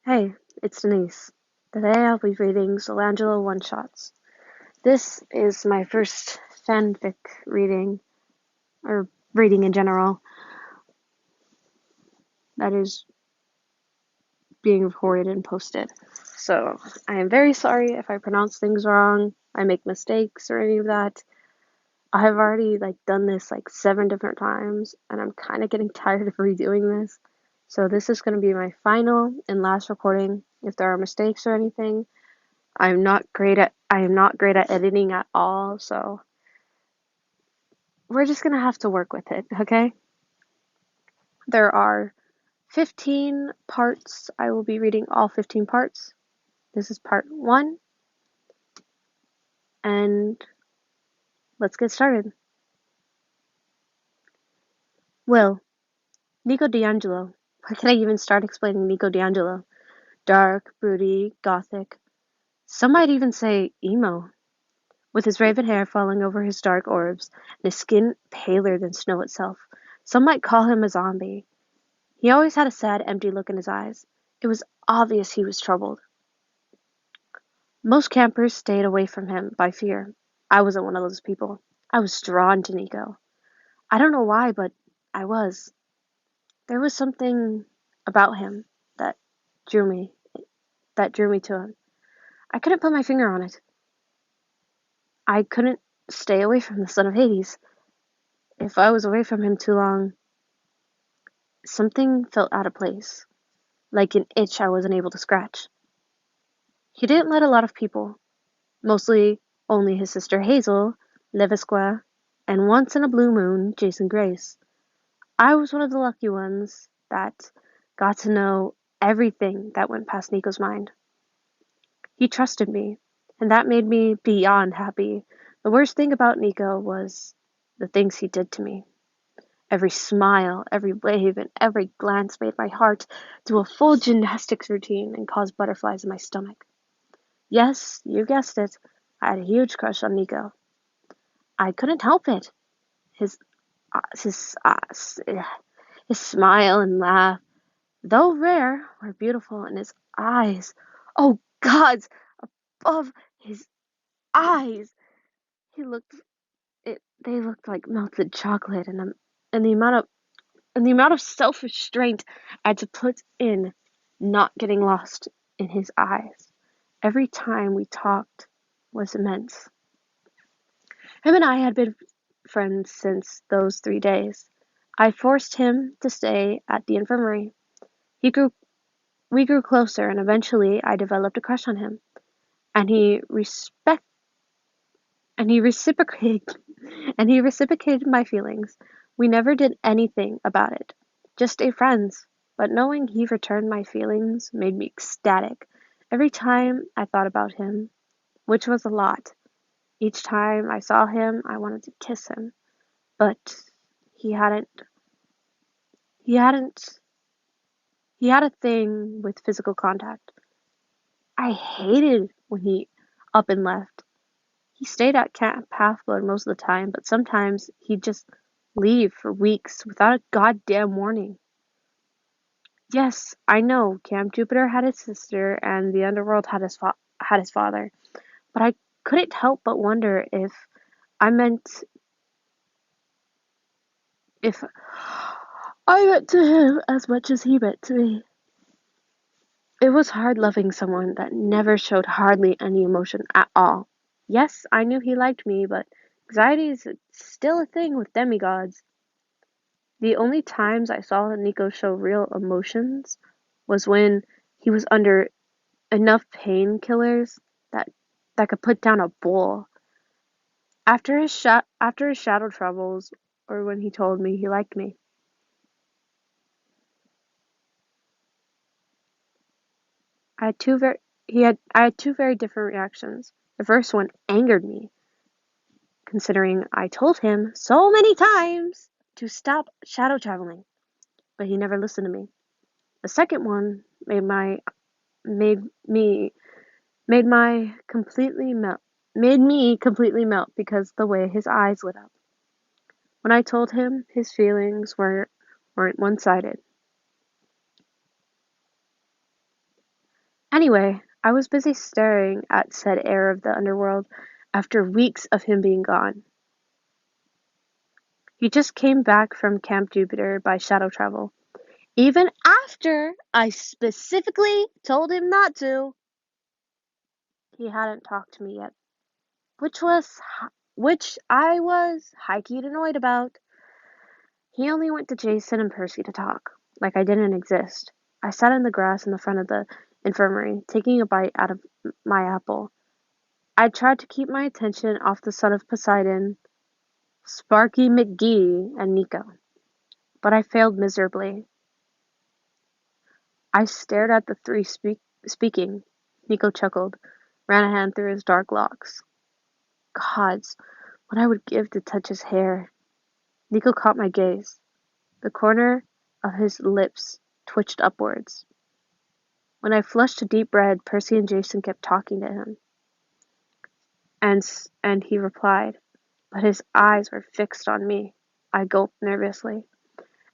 Hey, it's Denise. Today I'll be reading Solange one-shots. This is my first fanfic reading, or reading in general, that is being recorded and posted. So I am very sorry if I pronounce things wrong, I make mistakes or any of that. I have already done this 7 different times, and I'm kind of getting tired of redoing this. So this is going to be my final and last recording. If there are mistakes or anything, I am not great at editing at all, so we're just gonna have to work with it, okay? There are 15 parts. I will be reading all 15 parts. This is part 1, and let's get started. Will, Nico D'Angelo. Where can I even start explaining Nico D'Angelo? Dark, broody, gothic. Some might even say emo. With his raven hair falling over his dark orbs, and his skin paler than snow itself. Some might call him a zombie. He always had a sad, empty look in his eyes. It was obvious he was troubled. Most campers stayed away from him by fear. I wasn't one of those people. I was drawn to Nico. I don't know why, but I was. There was something about him that drew me, that drew me to him. I couldn't put my finger on it. I couldn't stay away from the son of Hades. If I was away from him too long, something felt out of place, like an itch I wasn't able to scratch. He didn't let a lot of people, mostly only his sister Hazel, Levisqua, and once in a blue moon, Jason Grace. I was one of the lucky ones that got to know everything that went past Nico's mind. He trusted me, and that made me beyond happy. The worst thing about Nico was the things he did to me. Every smile, every wave, and every glance made my heart do a full gymnastics routine and caused butterflies in my stomach. Yes, you guessed it. I had a huge crush on Nico. I couldn't help it. His his his smile and laugh, though rare, were beautiful, and his eyes, oh gods, above his eyes, he looked they looked like melted chocolate, and the amount of self restraint I had to put in not getting lost in his eyes every time we talked was immense. Him and I had been friends since those 3 days. I forced him to stay at the infirmary. He grew we grew closer, and eventually I developed a crush on him. And he reciprocated and he reciprocated my feelings. We never did anything about it. Just stay friends. But knowing he returned my feelings made me ecstatic. Every time I thought about him, which was a lot. Each time I saw him, I wanted to kiss him. But he hadn't he hadn't he had a thing with physical contact. I hated when he up and left. He stayed at Camp Half-Blood most of the time, but sometimes he'd just leave for weeks without a goddamn warning. Yes, I know Camp Jupiter had his sister and the underworld had his father, but I couldn't help but wonder I meant if I meant to him as much as he meant to me. It was hard loving someone that never showed hardly any emotion at all. Yes, I knew he liked me, but anxiety is still a thing with demigods. The only times I saw Nico show real emotions was when he was under enough painkillers that could put down a bull. After his shadow troubles, or when he told me he liked me. I had two very I had two very different reactions. The first one angered me, considering I told him so many times to stop shadow traveling, but he never listened to me. The second one made me made my completely melt made me completely melt because the way his eyes lit up. When I told him his feelings weren't one-sided. Anyway, I was busy staring at said heir of the underworld after weeks of him being gone. He just came back from Camp Jupiter by shadow travel, even after I specifically told him not to. He hadn't talked to me yet, which I was high-key annoyed about. He only went to Jason and Percy to talk, like I didn't exist. I sat in the grass in the front of the infirmary, taking a bite out of my apple. I tried to keep my attention off the son of Poseidon, Sparky McGee, and Nico, but I failed miserably. I stared at the three speaking. Nico chuckled, ran a hand through his dark locks. Gods, what I would give to touch his hair. Nico caught my gaze. The corner of his lips twitched upwards. When I flushed a deep red, Percy and Jason kept talking to him. And he replied, but his eyes were fixed on me. I gulped nervously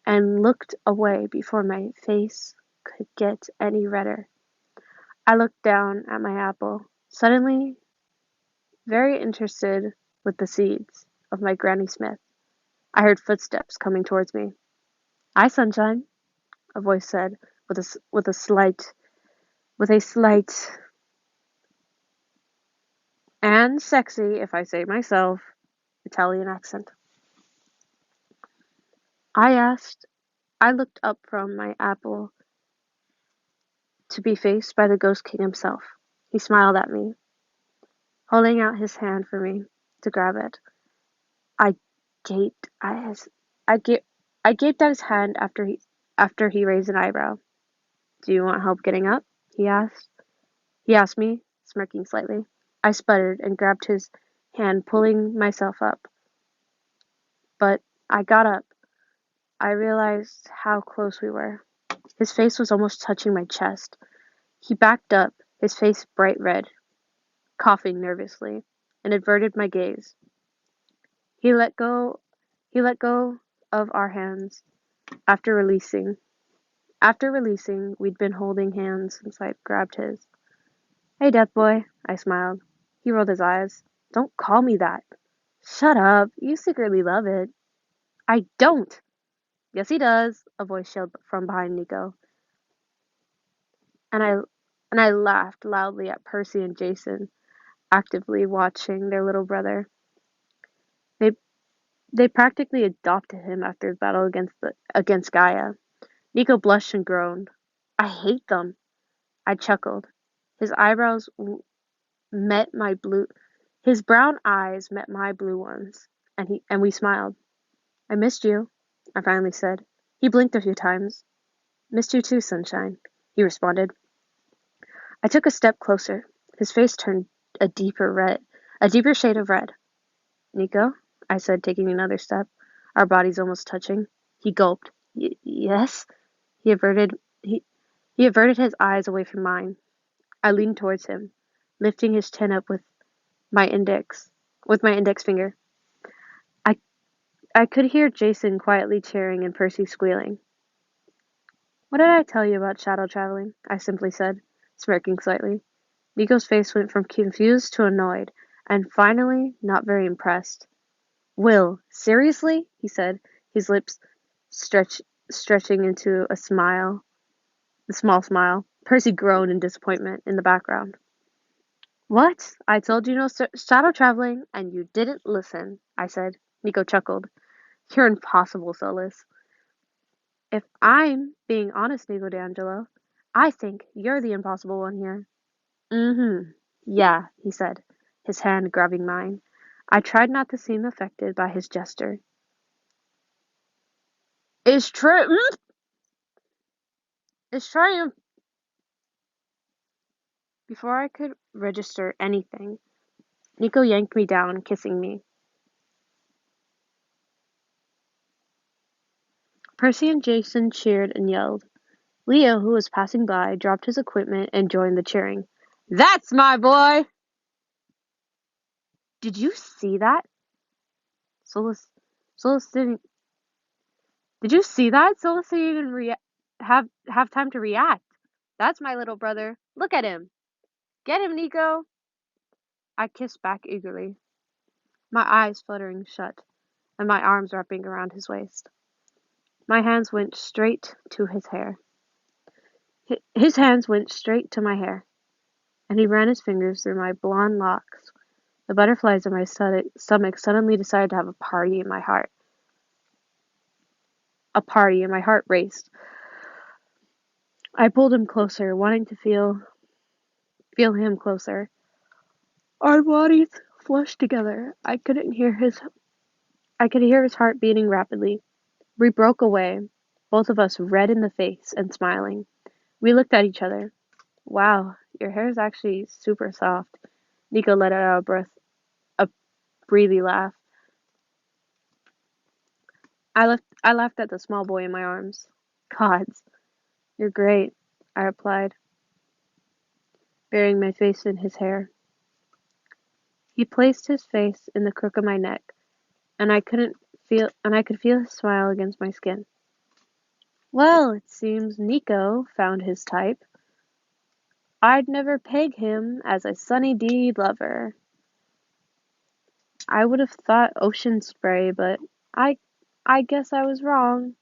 and looked away before my face could get any redder. I looked down at my apple, suddenly very interested with the seeds of my Granny Smith. I heard footsteps coming towards me. "Hi, Sunshine," a voice said, with a slight and sexy, if I say myself, Italian accent. I looked up from my apple to be faced by the Ghost King himself. He smiled at me, holding out his hand for me to grab it. I gaped at his I ga- I gaped at his hand after he raised an eyebrow. "Do you want help getting up?" he asked. He asked me, smirking slightly. I sputtered and grabbed his hand, pulling myself up. But I got up. I realized how close we were. His face was almost touching my chest. He backed up, his face bright red, coughing nervously, and averted my gaze. He let go of our hands after releasing. We'd been holding hands since I grabbed his. "Hey, Death Boy," I smiled. He rolled his eyes. "Don't call me that." "Shut up. You secretly love it." "I don't." "Yes, he does," a voice yelled from behind Nico. And I and I laughed loudly at Percy and Jason, actively watching their little brother. They they practically adopted him after his battle against Gaia. Nico blushed and groaned. "I hate them." I chuckled. His eyebrows met my blue his brown eyes met my blue ones, and we smiled. "I missed you," I finally said. He blinked a few times. "Missed you too, Sunshine," he responded. I took a step closer. His face turned a deeper shade of red. "Nico?" I said, taking another step, our bodies almost touching. He gulped. Yes?" He averted his eyes away from mine. I leaned towards him, lifting his chin up my index finger. I I could hear Jason quietly cheering and Percy squealing. "What did I tell you about shadow traveling?" I simply said, smirking slightly. Nico's face went from confused to annoyed, and finally not very impressed. "Will, seriously?" he said, his lips stretching into a small smile. Percy groaned in disappointment in the background. "What? I told you no shadow traveling, and you didn't listen," I said. Nico chuckled. "You're impossible, Solus." "If I'm being honest, Nico D'Angelo, I think you're the impossible one here." "Mm-hmm. Yeah," he said, his hand grabbing mine. I tried not to seem affected by his gesture. "Is triumph." Before I could register anything, Nico yanked me down, kissing me. Percy and Jason cheered and yelled. Leo, who was passing by, dropped his equipment and joined the cheering. "That's my boy!" "Did you see that?" Solus, Solus didn't. Did you see that? Solus didn't even have time to react. "That's my little brother." Look at him. Get him, Nico. I kissed back eagerly, my eyes fluttering shut, and my arms wrapping around his waist. My hands went straight to his hair. His hands went straight to my hair, and he ran his fingers through my blonde locks. The butterflies in my stomach suddenly decided to have a party in my heart. A party, and my heart raced. I pulled him closer, wanting to feel him closer. Our bodies flushed together. I could hear his heart beating rapidly. We broke away, both of us red in the face and smiling. We looked at each other. Wow, your hair is actually super soft. Nico let out a breathy laugh. I laughed at the small boy in my arms. Gods, you're great, I replied, burying my face in his hair. He placed his face in the crook of my neck, and I could feel his smile against my skin. Well, it seems Nico found his type. I'd never peg him as a Sunny D lover. I would have thought ocean spray, but I I guess I was wrong,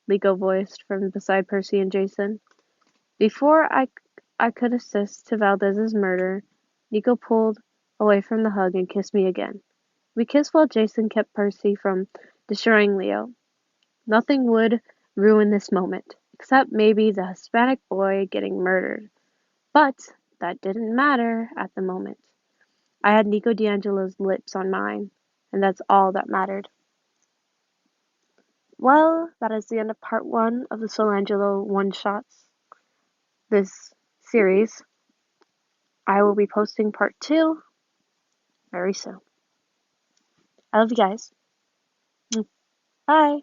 Nico voiced from beside Percy and Jason. Before I could assist to Valdez's murder, Nico pulled away from the hug and kissed me again. We kissed while Jason kept Percy from destroying Leo. Nothing would ruin this moment, except maybe the Hispanic boy getting murdered. But that didn't matter at the moment. I had Nico D'Angelo's lips on mine, and that's all that mattered. Well, that is the end of part one of the Solange one-shots this series. I will be posting part two very soon. I love you guys. Bye.